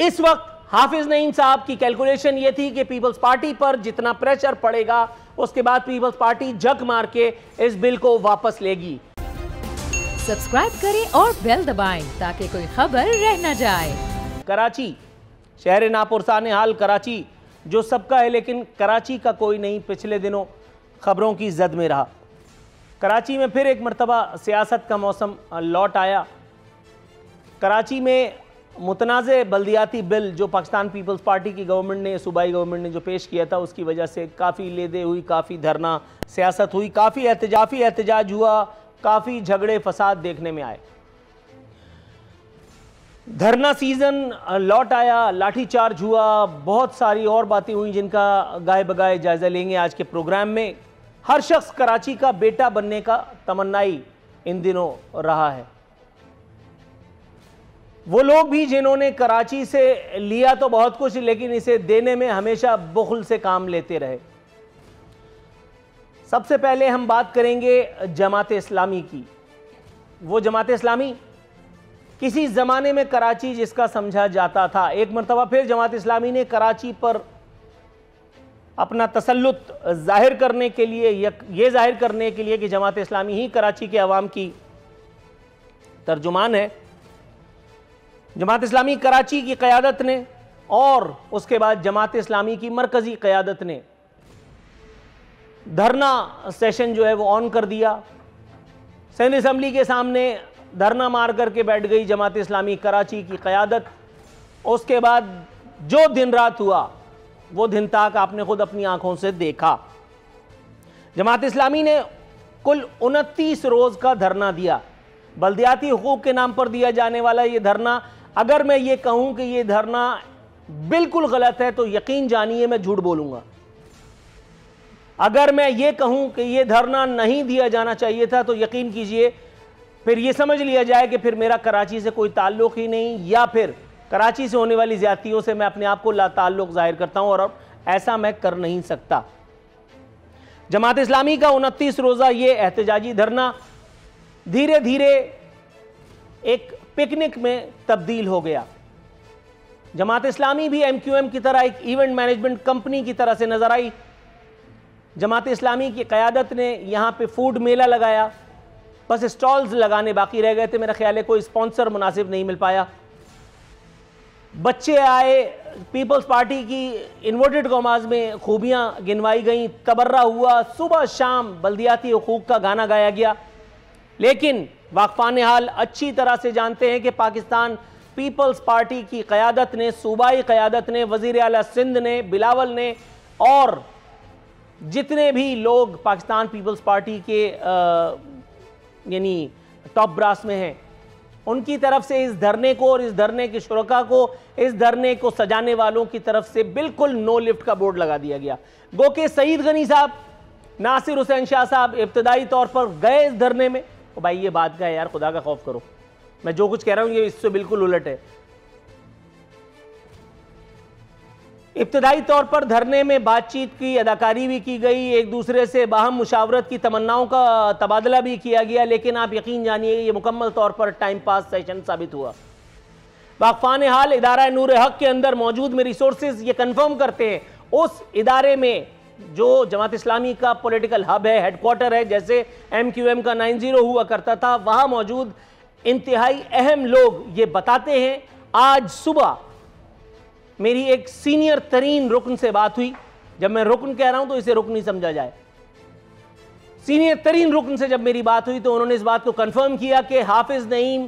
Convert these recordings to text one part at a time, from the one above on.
اس وقت حافظ نعیم صاحب کی کیلکولیشن یہ تھی کہ پیپلز پارٹی پر جتنا پریشر پڑے گا اس کے بعد پیپلز پارٹی جھک مار کے اس بل کو واپس لے گی۔ سبسکرائب کریں اور بیل دبائیں تاکہ کوئی خبر رہ نہ جائے۔ کراچی شہر ناپرسان حال کراچی جو سب کا ہے، لیکن کراچی کا کوئی نہیں پچھلے دنوں خبروں کی زد میں رہا۔ کراچی میں پھر ایک مرتبہ سیاست کا موسم لوٹ آیا۔ کراچی میں متنازع بلدیاتی بل جو پاکستان پیپلز پارٹی کی گورنمنٹ نے، صوبائی گورنمنٹ نے جو پیش کیا تھا، اس کی وجہ سے کافی لیدے ہوئی، کافی دھرنا سیاست ہوئی، کافی احتجاج ہوا، کافی جھگڑے فساد دیکھنے میں آئے۔ دھرنا سیزن لوٹ آیا، لاٹھی چارج ہوا، بہت ساری اور باتیں ہوئیں جن کا گائے بگائے جائزہ لیں گے آج کے پروگرام میں۔ ہر شخص کراچی کا بیٹا بننے کا تمنائی ان دنوں رہا ہے۔ وہ لوگ بھی جنہوں نے کراچی سے لیا تو بہت کچھ، لیکن اسے دینے میں ہمیشہ بخل سے کام لیتے رہے۔ سب سے پہلے ہم بات کریں گے جماعت اسلامی کی۔ وہ جماعت اسلامی کسی زمانے میں کراچی جس کا سمجھا جاتا تھا، ایک مرتبہ پھر جماعت اسلامی نے کراچی پر اپنا تسلط ظاہر کرنے کے لیے، یہ ظاہر کرنے کے لیے کہ جماعت اسلامی ہی کراچی کے عوام کی ترجمان ہے، جماعت اسلامی کراچی کی قیادت نے اور اس کے بعد جماعت اسلامی کی مرکزی قیادت نے دھرنا سیشن جو ہے وہ آن کر دیا۔ سندھ اسمبلی کے سامنے دھرنا مار کر کے بیٹھ گئی جماعت اسلامی کراچی کی قیادت۔ اس کے بعد جو دن رات ہوا وہ دن تک آپ نے خود اپنی آنکھوں سے دیکھا۔ جماعت اسلامی نے کل 29 روز کا دھرنا دیا۔ بلدیاتی حقوق کے نام پر دیا جانے والا یہ دھرنا، اگر میں یہ کہوں کہ یہ دھرنا بالکل غلط ہے تو یقین جانیے میں جھوٹ بولوں گا۔ اگر میں یہ کہوں کہ یہ دھرنا نہیں دیا جانا چاہیے تھا تو یقین کیجئے پھر یہ سمجھ لیا جائے کہ پھر میرا کراچی سے کوئی تعلق ہی نہیں، یا پھر کراچی سے ہونے والی زیادتیوں سے میں اپنے آپ کو لا تعلق ظاہر کرتا ہوں، اور اب ایسا میں کر نہیں سکتا۔ جماعت اسلامی کا 29 روزہ یہ احتجاجی دھرنا دھیرے دھیرے ایک پکنک میں تبدیل ہو گیا۔ جماعت اسلامی بھی ایم کیو ایم کی طرح ایک ایونٹ مینجمنٹ کمپنی کی طرح سے نظر آئی۔ جماعت اسلامی کی قیادت نے یہاں پہ فوڈ میلہ لگایا، بس اسٹالز لگانے باقی رہ گئے تھے، میرا خیال ہے کوئی اسپانسر مناسب نہیں مل پایا۔ بچے آئے، پیپلز پارٹی کی انورٹڈ کاماز میں خوبیاں گنوائی گئیں، تبرہ ہوا، صبح شام بلدیاتی حقوق کا گانا گایا گیا۔ لیکن واقفان حال اچھی طرح سے جانتے ہیں کہ پاکستان پیپلز پارٹی کی قیادت نے، صوبائی قیادت نے، وزیر اعلیٰ سندھ نے، بلاول نے اور جتنے بھی لوگ پاکستان پیپلز پارٹی کے یعنی ٹاپ براس میں ہیں، ان کی طرف سے اس دھرنے کو اور اس دھرنے کے شرکاء کو، اس دھرنے کو سجانے والوں کی طرف سے بالکل نو لفٹ کا بورڈ لگا دیا گیا۔ گو کہ سعید غنی صاحب، ناصر حسین شاہ صاحب ابتدائی طور پر گئے اس دھرنے میں۔ بھائی یہ بات کا ہے یار، خدا کا خوف کرو، میں جو کچھ کہہ رہا ہوں یہ اس سے بالکل الٹ ہے۔ ابتدائی طور پر دھرنے میں بات چیت کی، اداکاری بھی کی گئی، ایک دوسرے سے باہم مشاورت کی تمناؤں کا تبادلہ بھی کیا گیا، لیکن آپ یقین جانیے یہ مکمل طور پر ٹائم پاس سیشن ثابت ہوا۔ واقفان حال ادارہ نور حق کے اندر موجود میری سورسز یہ کنفرم کرتے ہیں، اس ادارے میں جو جماعت اسلامی کا پولیٹیکل ہب ہے، ہیڈ کوارٹر ہے، جیسے ایم کیو ایم کا 90 ہوا کرتا تھا، وہاں موجود انتہائی اہم لوگ یہ بتاتے ہیں۔ آج صبح میری ایک سینئر ترین رکن سے بات ہوئی، جب میں رکن کہہ رہا ہوں تو اسے رکن نہیں سمجھا جائے، سینئر ترین رکن سے جب میری بات ہوئی تو انہوں نے اس بات کو کنفرم کیا کہ حافظ نعیم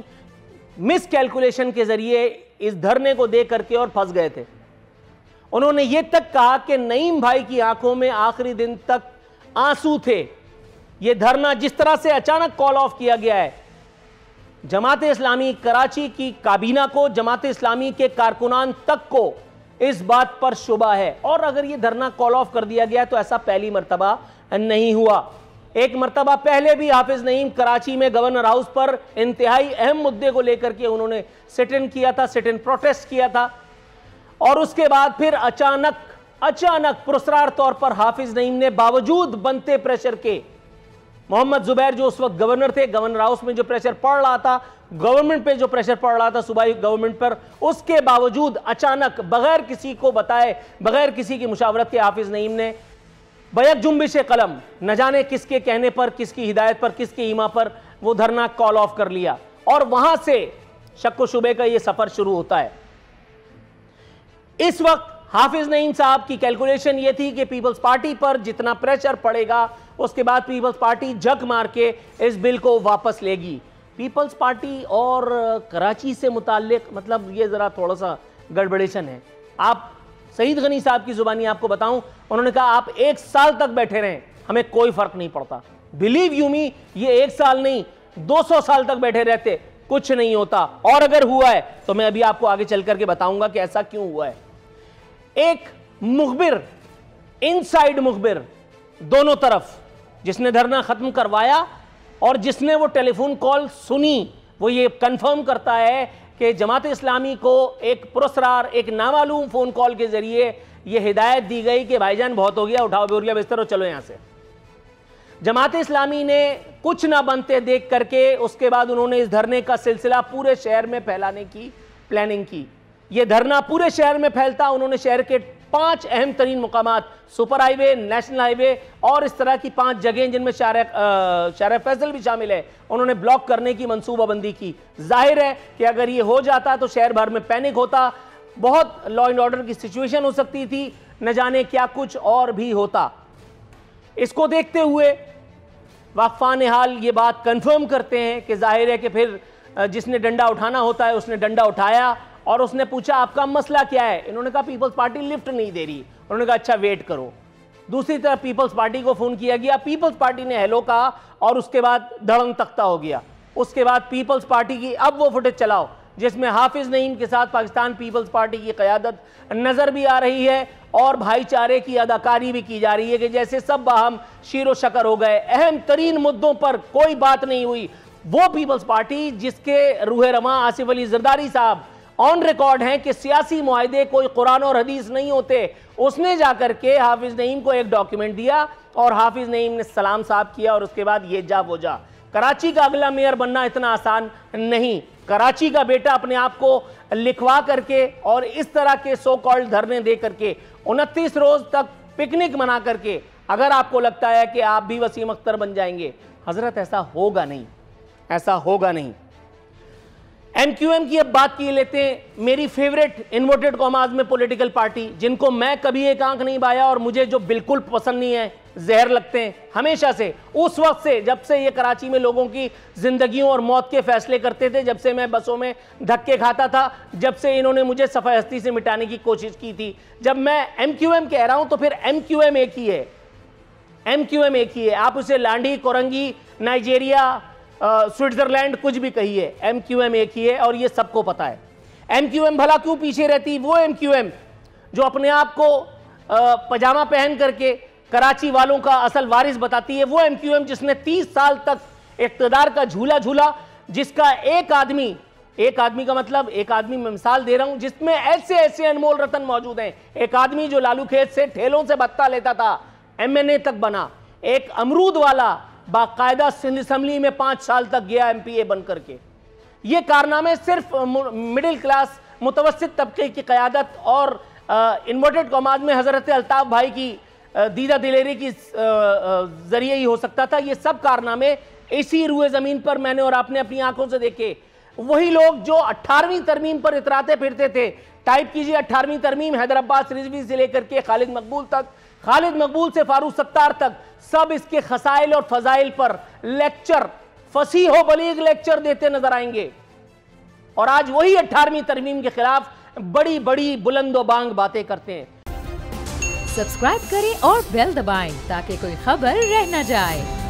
مس کیلکولیشن کے ذریعے اس دھرنے کو دے کر کے اور پھنس گئے تھے۔ انہوں نے یہ تک کہا کہ نعیم بھائی کی آنکھوں میں آخری دن تک آنسو تھے۔ یہ دھرنا جس طرح سے اچانک کال آف کیا گیا ہے، جماعت اسلامی کراچی کی کابینہ کو، جماعت اسلامی کے کارکنان تک کو اس بات پر شبہ ہے، اور اگر یہ دھرنا کال آف کر دیا گیا تو ایسا پہلی مرتبہ نہیں ہوا۔ ایک مرتبہ پہلے بھی حافظ نعیم کراچی میں گورنر ہاؤس پر انتہائی اہم مدے کو لے کر کے انہوں نے سٹ ان کیا تھا، سٹ ان پروٹیسٹ کیا تھا، اور اس کے بعد پھر اچانک پرسرار طور پر حافظ نعیم نے باوجود بنتے پریشر کے मोहम्मद जुबैर जो उस वक्त गवर्नर थे, गवर्नर हाउस में जो प्रेशर पड़ रहा था, गवर्नमेंट पे जो प्रेशर पड़ रहा था सूबाई गवर्नमेंट पर, उसके बावजूद अचानक बगैर किसी को बताए, बगैर किसी की मुशावरत के हाफिज नईम ने बैक जुम्बिश कलम, न जाने किसके कहने पर, किसकी हिदायत पर, किसके ईमा पर वो धरना कॉल ऑफ कर लिया, और वहां से शक व शुबे का ये सफर शुरू होता है। इस वक्त हाफिज नईम साहब की कैलकुलेशन ये थी कि पीपल्स पार्टी पर जितना प्रेशर पड़ेगा उसके बाद पीपल्स पार्टी जग मार के इस बिल को वापस लेगी। पीपल्स पार्टी और कराची से मुताल्लिक मतलब ये ज़रा थोड़ा सा गड़बड़ेशन है। आप सईद गनी साहब की ज़ुबानी आपको बताऊं, उन्होंने कहा आप 1 साल तक बैठे रहें, हमें कोई फ़र्क नहीं पड़ता। बिलीव यू मी, ये 1 साल नहीं 200 साल तक बैठे रहते, कुछ नहीं होता। और अगर हुआ है तो मैं अभी आपको आगे चल करके बताऊंगा कि ऐसा क्यों हुआ है। एक मुखबिर, इनसाइड मुखबिर, दोनों तरफ, जिसने धरना खत्म करवाया और जिसने वो टेलीफोन कॉल सुनी, वो ये कंफर्म करता है कि जमात इस्लामी को एक पुरस्कार, एक नामालूम फोन कॉल के जरिए ये हिदायत दी गई कि भाईजान बहुत हो गया, उठाओ बोरिया बिस्तर और चलो यहां से। जमात इस्लामी ने कुछ ना बनते देख करके उसके बाद उन्होंने इस धरने का सिलसिला पूरे शहर में फैलाने की प्लानिंग की। ये धरना पूरे शहर में फैलता, उन्होंने शहर के 5 अहम तरीन मुकामात, सुपर हाईवे, नेशनल हाईवे और इस तरह की 5 जगहें जिनमें शारा फैसल भी शामिल है, उन्होंने ब्लॉक करने की मंसूबाबंदी की। जाहिर है कि अगर ये हो जाता तो शहर भर में पैनिक होता, बहुत लॉ एंड ऑर्डर की सिचुएशन हो सकती थी, न जाने क्या कुछ और भी होता। इसको देखते हुए वाक़फ़ान हाल ये बात कंफर्म करते हैं कि जाहिर है कि फिर जिसने डंडा उठाना होता है उसने डंडा उठाया और उसने पूछा आपका मसला क्या है। इन्होंने कहा पीपल्स पार्टी लिफ्ट नहीं दे रही। उन्होंने कहा अच्छा वेट करो। दूसरी तरफ पीपल्स पार्टी को फ़ोन किया गया, पीपल्स पार्टी ने हेलो कहा और उसके बाद धड़म तख्ता हो गया। उसके बाद पीपल्स पार्टी की अब वो फुटेज चलाओ जिसमें हाफिज नईम के साथ पाकिस्तान पीपल्स पार्टी की क़यादत नज़र भी आ रही है और भाईचारे की अदाकारी भी की जा रही है कि जैसे सब बाहम शीरो शकर हो गए। अहम तरीन मुद्दों पर कोई बात नहीं हुई। वो पीपल्स पार्टी जिसके रूह रवां आसिफ अली जरदारी साहब ऑन रिकॉर्ड हैं कि सियासी मुआहदे कोई कुरान और हदीस नहीं होते, उसने जाकर के हाफिज नईम को एक डॉक्यूमेंट दिया और हाफिज नईम ने सलाम साहब किया और उसके बाद ये जा वो जा। कराची का अगला मेयर बनना इतना आसान नहीं। कराची का बेटा अपने आप को लिखवा करके और इस तरह के सो कॉल्ड धरने दे करके 29 रोज तक पिकनिक मना करके अगर आपको लगता है कि आप भी वसीम अख्तर बन जाएंगे, हजरत ऐसा होगा नहीं, ऐसा होगा नहीं। एमक्यूएम की अब बात की लेते हैं। मेरी फेवरेट इन्वर्टेड कॉमास में पॉलिटिकल पार्टी, जिनको मैं कभी एक आंख नहीं बाया और मुझे जो बिल्कुल पसंद नहीं है, जहर लगते हैं हमेशा से, उस वक्त से जब से ये कराची में लोगों की जिंदगियों और मौत के फैसले करते थे, जब से मैं बसों में धक्के खाता था, जब से इन्होंने मुझे सफ़ा हस्ती से मिटाने की कोशिश की थी। जब मैं एमक्यूएम कह रहा हूं तो फिर एमक्यूएम एक ही है, एमक्यूएम एक ही है। आप उसे लांडी, कोरंगी, नाइजीरिया, स्विट्जरलैंड कुछ भी कहिए, एमक्यूएम एक ही है और ये सबको पता है। एमक्यूएम भला क्यों पीछे रहती? वो एमक्यूएम जो अपने आप को पजामा पहन करके कराची वालों का असल वारिस बताती है, वो एमक्यूएम जिसने 30 साल तक इक़्तिदार का झूला झूला, जिसका एक आदमी का मतलब एक आदमी मैं मिसाल दे रहा हूं जिसमें ऐसे ऐसे अनमोल रतन मौजूद हैं। एक आदमी जो लालू खेत से ठेलों से भत्ता लेता था, एमएनए तक बना। एक अमरूद वाला बाकायदा सिंध असम्बली में 5 साल तक गया एमपीए बन करके। ये कारनामे सिर्फ मिडिल क्लास मुतवस्सित तबके की क़यादत और इन्वर्टेड कॉमास में हज़रत अल्ताफ़ भाई की दीदा दिलेरी की जरिए ही हो सकता था। ये सब कारनामे इसी रूए ज़मीन पर मैंने और आपने अपनी आंखों से देखे। वही लोग जो 18वीं तरमीम पर इतराते फिरते थे, टाइप कीजिए 18वीं तरमीम, हैदर अब्बास रिजवी से लेकर के खालिद मकबूल तक, खालिद मकबूल से फारूक सत्तार तक, सब इसके खसाइल और फजाइल पर लेक्चर, फसीह बलीग लेक्चर देते नजर आएंगे। और आज वही 18वीं तरमीम के खिलाफ बड़ी बड़ी बुलंदो बांग बातें करते हैं। सब्सक्राइब करें और बेल दबाएं ताकि कोई खबर रह न जाए।